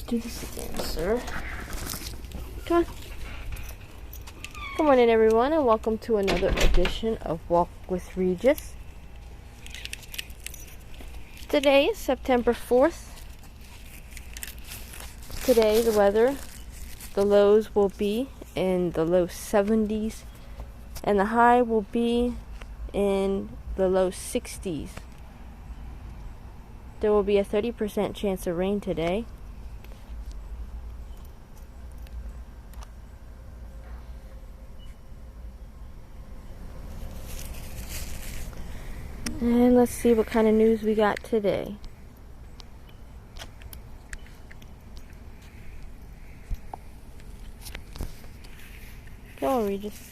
do this again, sir. Come on. Good morning, everyone, and welcome to another edition of Walk with Regis. Today is September 4th. Today, the weather, the lows will be in the low 70s, and the high will be in the low 60s. There will be a 30% chance of rain today. And let's see what kind of news we got today. Come on, Regis.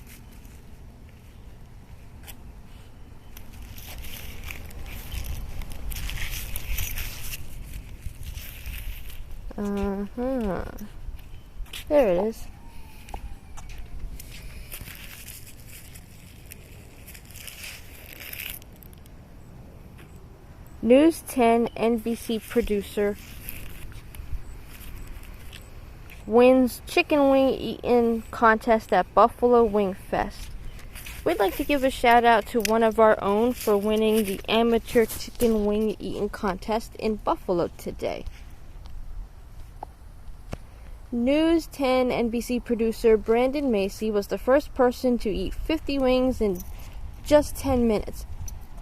There it is. News 10 NBC producer wins chicken wing eating contest at Buffalo Wing Fest. We'd like to give a shout out to one of our own for winning the amateur chicken wing eating contest in Buffalo today. News 10 NBC producer Brandon Macy was the first person to eat 50 wings in just 10 minutes.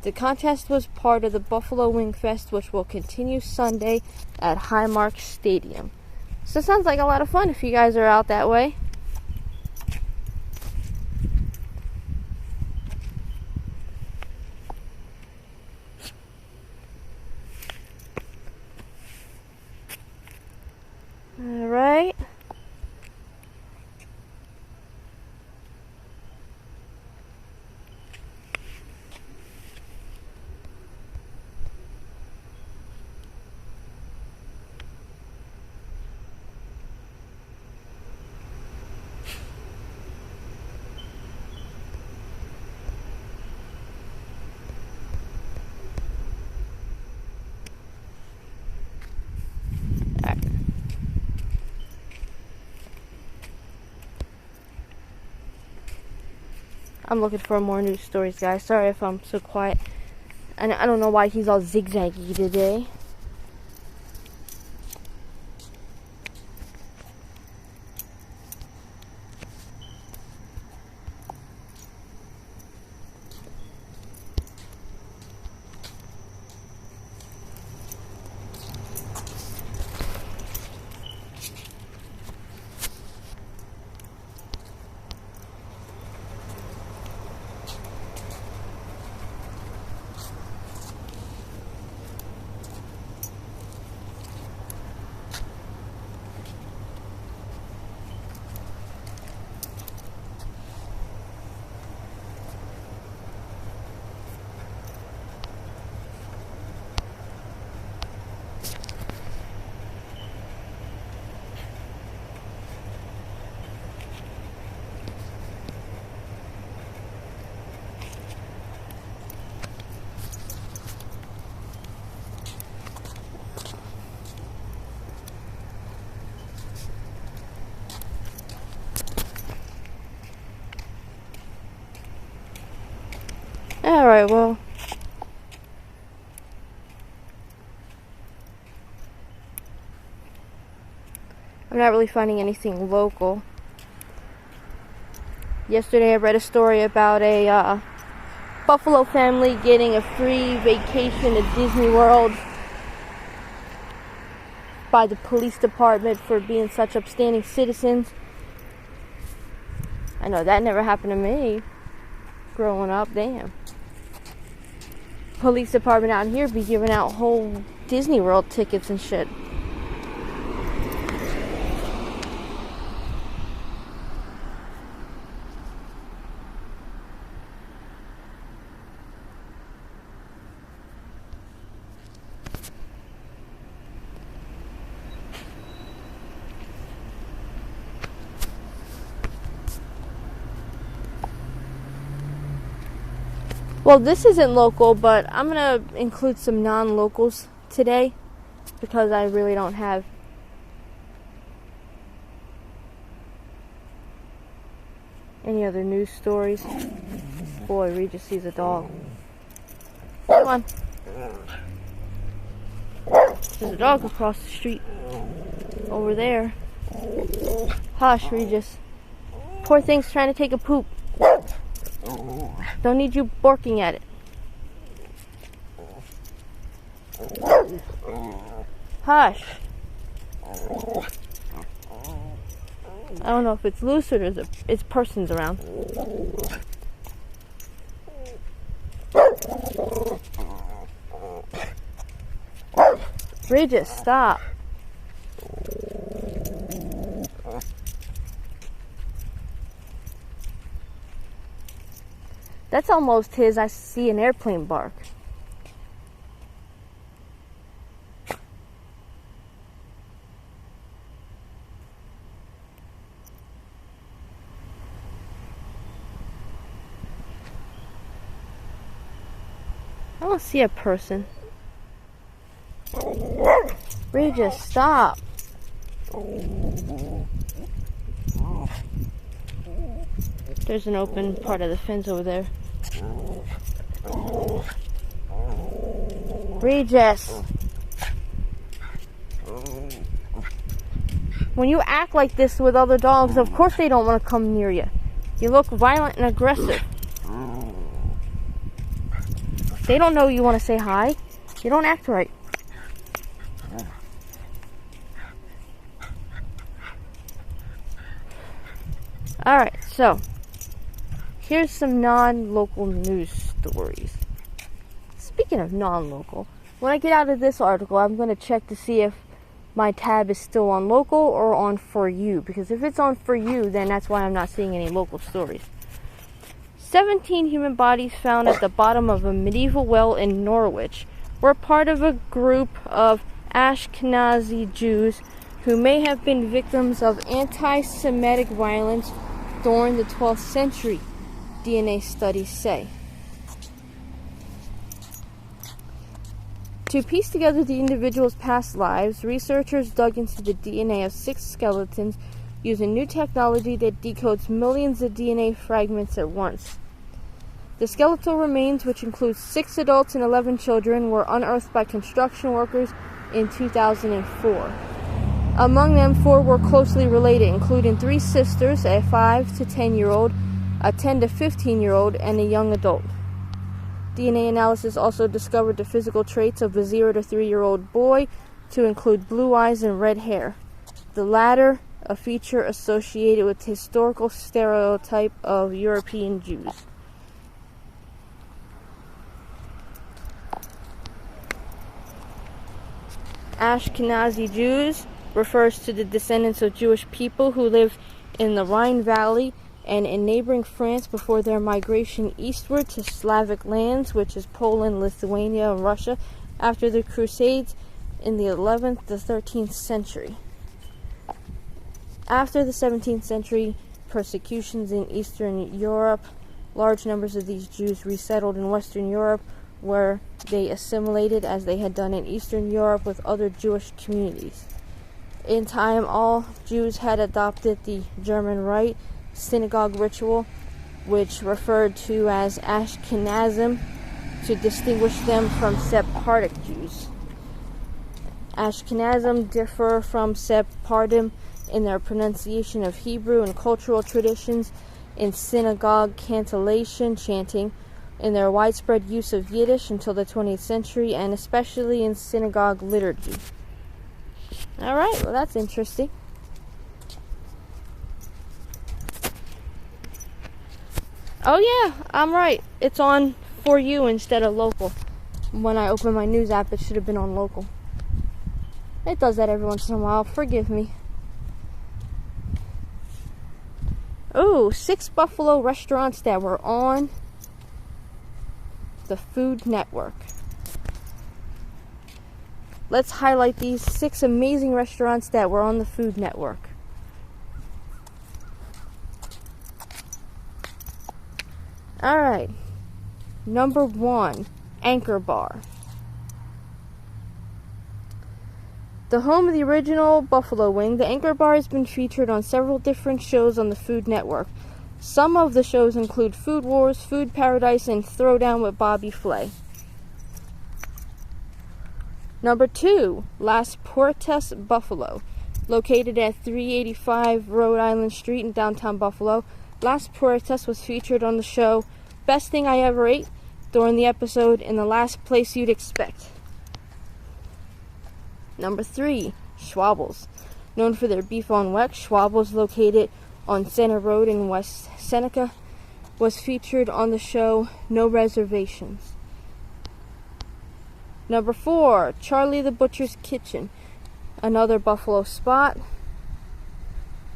The contest was part of the Buffalo Wing Fest, which will continue Sunday at Highmark Stadium. So it sounds like a lot of fun if you guys are out that way. All right. I'm looking for more news stories, guys. Sorry if I'm so quiet. And I don't know why he's all zigzaggy today. Alright, well. I'm not really finding anything local. Yesterday I read a story about a Buffalo family getting a free vacation at Disney World by the police department for being such upstanding citizens. I know that never happened to me growing up. Damn. Police department out here be giving out whole Disney World tickets and shit. Well, this isn't local, but I'm going to include some non-locals today because I really don't have Any other news stories? Boy, Regis sees a dog. Come on. There's a dog across the street. Over there. Hush, Regis. Poor thing's trying to take a poop. Don't need you barking at it. Hush. I don't know if it's loose or it's persons around. Regis, stop. That's almost his I see an airplane bark. I don't see a person. Regis, stop. There's an open part of the fence over there. Regis. When you act like this with other dogs, of course they don't want to come near you. You look violent and aggressive. They don't know you want to say hi. You don't act right. Alright, so here's some non-local news stories. Speaking of non-local, when I get out of this article, I'm going to check to see if my tab is still on local or on For You. Because if it's on For You, then that's why I'm not seeing any local stories. 17 human bodies found at the bottom of a medieval well in Norwich were part of a group of Ashkenazi Jews who may have been victims of anti-Semitic violence during the 12th century, DNA studies say. To piece together the individuals' past lives, researchers dug into the DNA of 6 skeletons using new technology that decodes millions of DNA fragments at once. The skeletal remains, which includes 6 adults and 11 children, were unearthed by construction workers in 2004. Among them, 4 were closely related, including 3 sisters, a 5 to 10-year-old, a 10 to 15-year-old, and a young adult. DNA analysis also discovered the physical traits of a 0 to 3-year-old boy to include blue eyes and red hair, the latter a feature associated with the historical stereotype of European Jews. Ashkenazi Jews refers to the descendants of Jewish people who lived in the Rhine Valley and in neighboring France before their migration eastward to Slavic lands, which is Poland, Lithuania, and Russia, after the Crusades in the 11th to 13th century. After the 17th century persecutions in Eastern Europe, large numbers of these Jews resettled in Western Europe, where they assimilated as they had done in Eastern Europe with other Jewish communities. In time, all Jews had adopted the German Rite synagogue ritual, which referred to as Ashkenazim, to distinguish them from Sephardic Jews. Ashkenazim differ from Sephardim in their pronunciation of Hebrew and cultural traditions, in synagogue cantillation, chanting, in their widespread use of Yiddish until the 20th century, and especially in synagogue liturgy. Alright, well that's interesting. Oh yeah, I'm right. It's on For You instead of local. When I open my news app, it should have been on local. It does that every once in a while. Forgive me. Ooh, 6 Buffalo restaurants that were on the Food Network. Let's highlight these 6 amazing restaurants that were on the Food Network. Alright. Number 1, Anchor Bar. The home of the original buffalo wing, the Anchor Bar has been featured on several different shows on the Food Network. Some of the shows include Food Wars, Food Paradise, and Throwdown with Bobby Flay. Number 2, Las Puertas, Buffalo. Located at 385 Rhode Island Street in downtown Buffalo, Las Puertas was featured on the show Best Thing I Ever Ate during the episode In the Last Place You'd Expect. Number 3, Schwabbles. Known for their beef on weck, Schwabbles, located on Center Road in West Seneca, was featured on the show No Reservations. Number 4, Charlie the Butcher's Kitchen. Another Buffalo spot.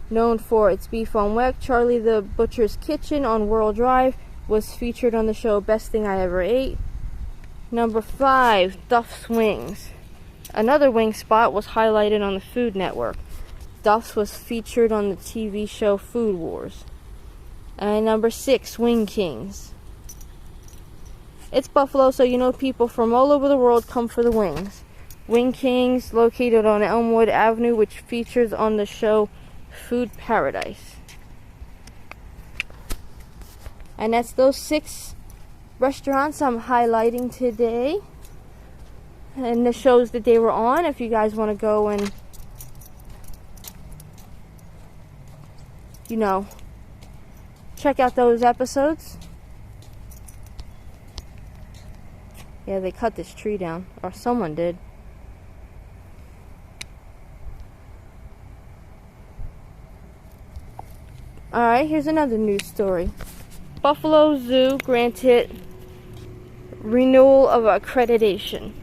Known for its beef on weck, Charlie the Butcher's Kitchen on World Drive was featured on the show Best Thing I Ever Ate. Number 5, Duff's Wings. Another wing spot was highlighted on the Food Network. Duff's was featured on the TV show Food Wars. And number 6, Wing Kings. It's Buffalo, so you know people from all over the world come for the wings. Wing Kings, located on Elmwood Avenue, which features on the show Food Paradise. And that's those 6 restaurants I'm highlighting today. And the shows that they were on, if you guys want to go and, check out those episodes. Yeah, they cut this tree down, or someone did. Alright, here's another news story. Buffalo Zoo granted renewal of accreditation.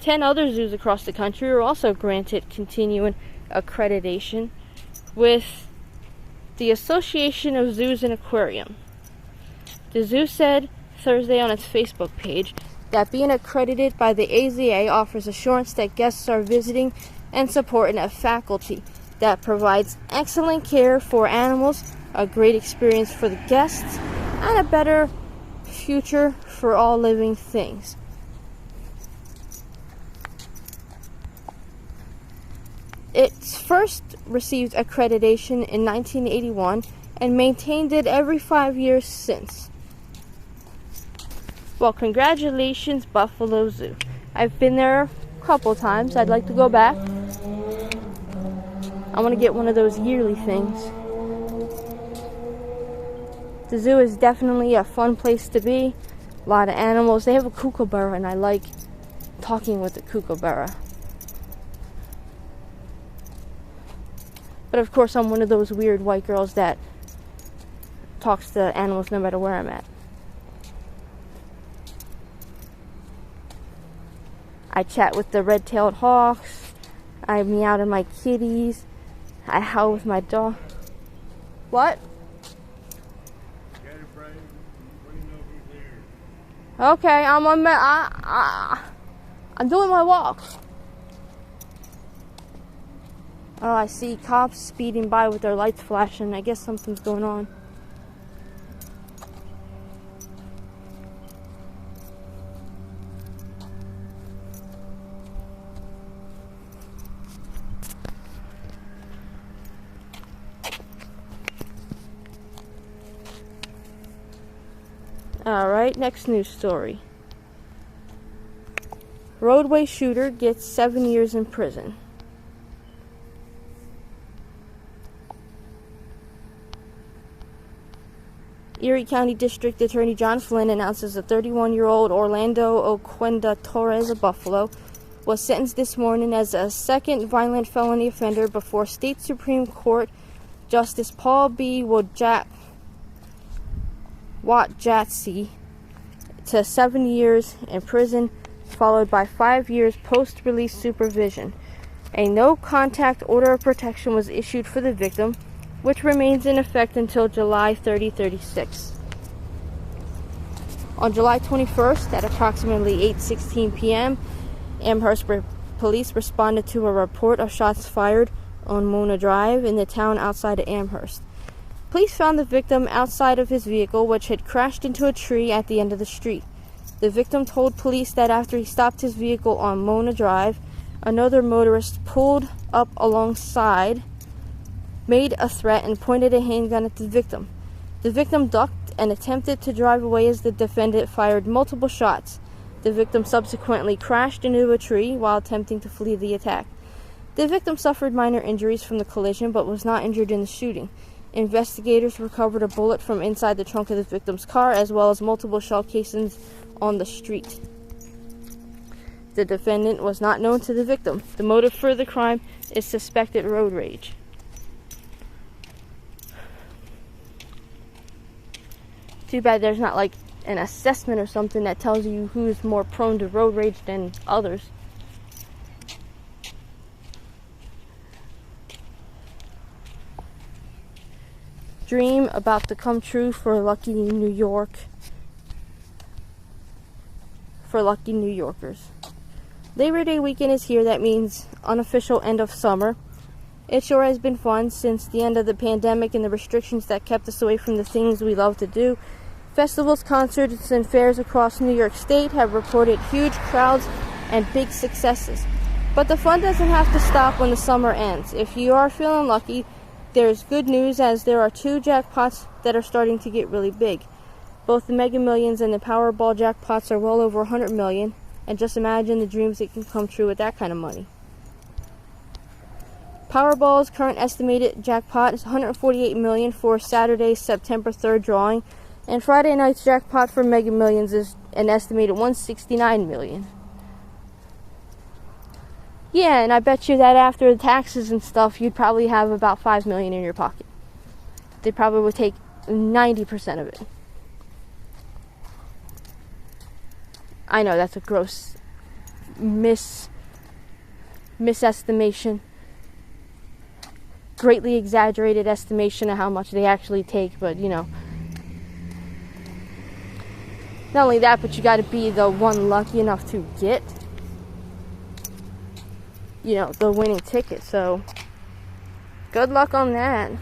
10 other zoos across the country were also granted continuing accreditation with the Association of Zoos and Aquarium. The zoo said Thursday on its Facebook page that being accredited by the AZA offers assurance that guests are visiting and supporting a faculty that provides excellent care for animals, a great experience for the guests, and a better future for all living things. It first received accreditation in 1981 and maintained it every 5 years since. Well, congratulations, Buffalo Zoo. I've been there a couple times. I'd like to go back. I want to get one of those yearly things. The zoo is definitely a fun place to be. A lot of animals. They have a kookaburra, and I like talking with the kookaburra. But of course, I'm one of those weird white girls that talks to animals no matter where I'm at. I chat with the red-tailed hawks. I meow to my kitties. I howl with my dog. What? Okay, I'm doing my walk. Oh, I see cops speeding by with their lights flashing. I guess something's going on. Alright, next news story. Roadway shooter gets 7 years in prison. Erie County District Attorney John Flynn announces a 31-year-old Orlando Oquenda Torres of Buffalo was sentenced this morning as a second violent felony offender before State Supreme Court Justice Paul B. Watjatsi to 7 years in prison, followed by 5 years post-release supervision. A no-contact order of protection was issued for the victim, which remains in effect until July 3036. On July 21st, at approximately 8:16 p.m., Amherst police responded to a report of shots fired on Mona Drive in the town outside of Amherst. Police found the victim outside of his vehicle, which had crashed into a tree at the end of the street. The victim told police that after he stopped his vehicle on Mona Drive, another motorist pulled up alongside made a threat and pointed a handgun at the victim. The victim ducked and attempted to drive away as the defendant fired multiple shots. The victim subsequently crashed into a tree while attempting to flee the attack. The victim suffered minor injuries from the collision but was not injured in the shooting. Investigators recovered a bullet from inside the trunk of the victim's car as well as multiple shell casings on the street. The defendant was not known to the victim. The motive for the crime is suspected road rage. Too bad there's not like an assessment or something that tells you who's more prone to road rage than others. Dream about to come true for lucky New York. For lucky New Yorkers. Labor Day weekend is here. That means unofficial end of summer. It sure has been fun since the end of the pandemic and the restrictions that kept us away from the things we love to do. Festivals, concerts, and fairs across New York State have reported huge crowds and big successes. But the fun doesn't have to stop when the summer ends. If you are feeling lucky, there's good news as there are 2 jackpots that are starting to get really big. Both the Mega Millions and the Powerball jackpots are well over 100 million, and just imagine the dreams that can come true with that kind of money. Powerball's current estimated jackpot is 148 million for Saturday's September 3rd drawing, and Friday night's jackpot for Mega Millions is an estimated 169 million. Yeah, and I bet you that after the taxes and stuff, you'd probably have about 5 million in your pocket. They probably would take 90% of it. I know that's a gross misestimation. Greatly exaggerated estimation of how much they actually take, but you know. Not only that, but you got to be the one lucky enough to get, you know, the winning ticket. So, good luck on that.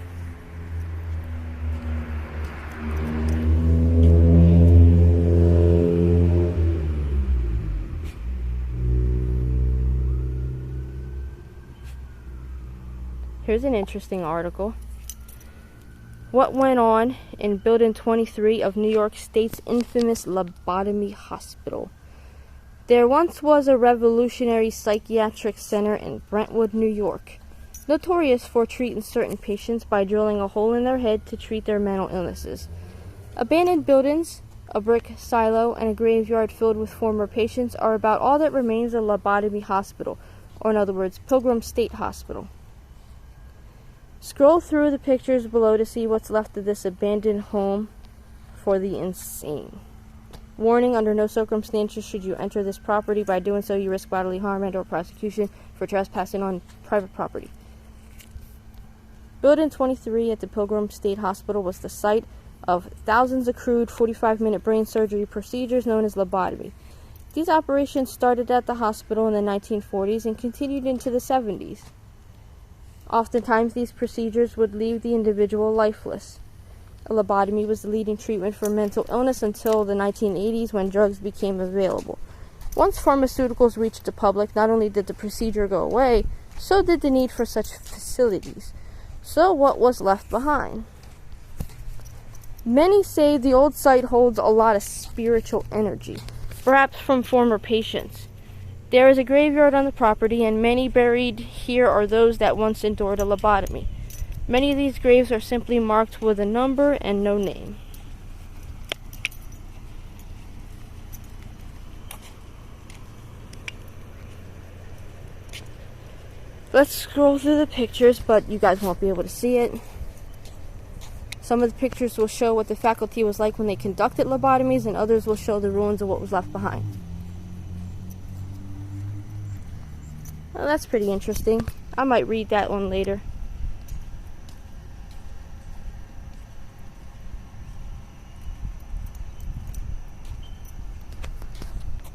Here's an interesting article. What went on in Building 23 of New York State's infamous lobotomy hospital? There once was a revolutionary psychiatric center in Brentwood, New York, notorious for treating certain patients by drilling a hole in their head to treat their mental illnesses. Abandoned buildings, a brick silo, and a graveyard filled with former patients are about all that remains of a lobotomy hospital, or in other words, Pilgrim State Hospital. Scroll through the pictures below to see what's left of this abandoned home for the insane. Warning, under no circumstances should you enter this property. By doing so, you risk bodily harm and or prosecution for trespassing on private property. Building 23 at the Pilgrim State Hospital was the site of thousands of crude 45-minute brain surgery procedures known as lobotomy. These operations started at the hospital in the 1940s and continued into the 70s. Oftentimes, these procedures would leave the individual lifeless. A lobotomy was the leading treatment for mental illness until the 1980s when drugs became available. Once pharmaceuticals reached the public, not only did the procedure go away, so did the need for such facilities. So what was left behind? Many say the old site holds a lot of spiritual energy, perhaps from former patients. There is a graveyard on the property, and many buried here are those that once endured a lobotomy. Many of these graves are simply marked with a number and no name. Let's scroll through the pictures, but you guys won't be able to see it. Some of the pictures will show what the faculty was like when they conducted lobotomies, and others will show the ruins of what was left behind. Well, that's pretty interesting. I might read that one later.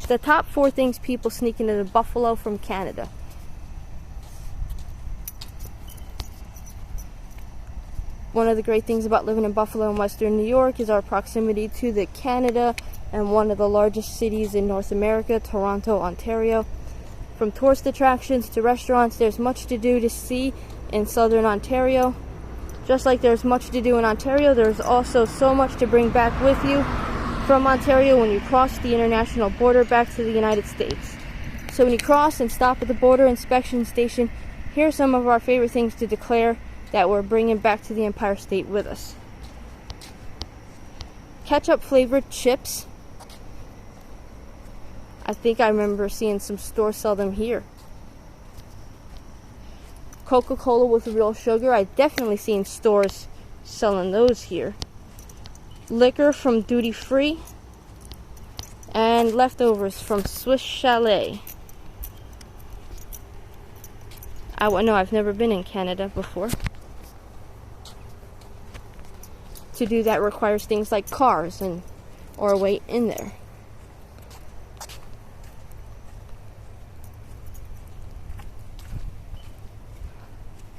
The top 4 things people sneak into Buffalo from Canada. One of the great things about living in Buffalo and Western New York is our proximity to the Canada and one of the largest cities in North America, Toronto, Ontario. From tourist attractions to restaurants, there's much to do to see in southern Ontario. Just like there's much to do in Ontario, there's also so much to bring back with you from Ontario when you cross the international border back to the United States. So when you cross and stop at the border inspection station, here are some of our favorite things to declare that we're bringing back to the Empire State with us. Ketchup flavored chips. I think I remember seeing some stores sell them here. Coca-Cola with real sugar. I definitely seen stores selling those here. Liquor from duty free. And leftovers from Swiss Chalet. No, I've never been in Canada before. To do that requires things like cars or wait in there.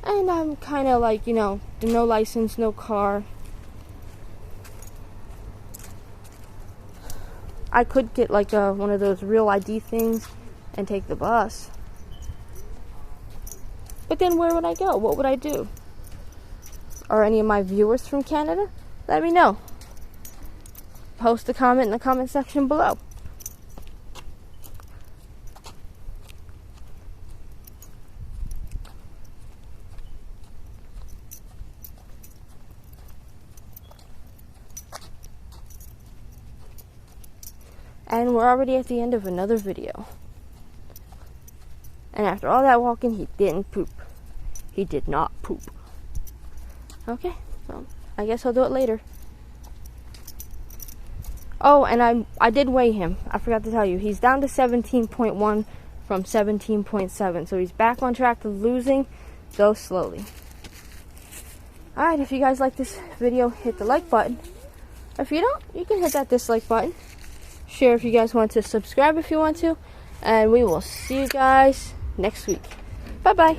And I'm kind of like, the no license, no car. I could get like one of those real ID things and take the bus. But then where would I go? What would I do? Are any of my viewers from Canada? Let me know. Post a comment in the comment section below. And we're already at the end of another video. And after all that walking, he didn't poop. He did not poop. Okay, well, I guess I'll do it later. Oh, and I did weigh him. I forgot to tell you. He's down to 17.1 from 17.7. So he's back on track to losing, though slowly. Alright, if you guys like this video, hit the like button. If you don't, you can hit that dislike button. Share if you guys want to, subscribe if you want to, and we will see you guys next week. Bye bye.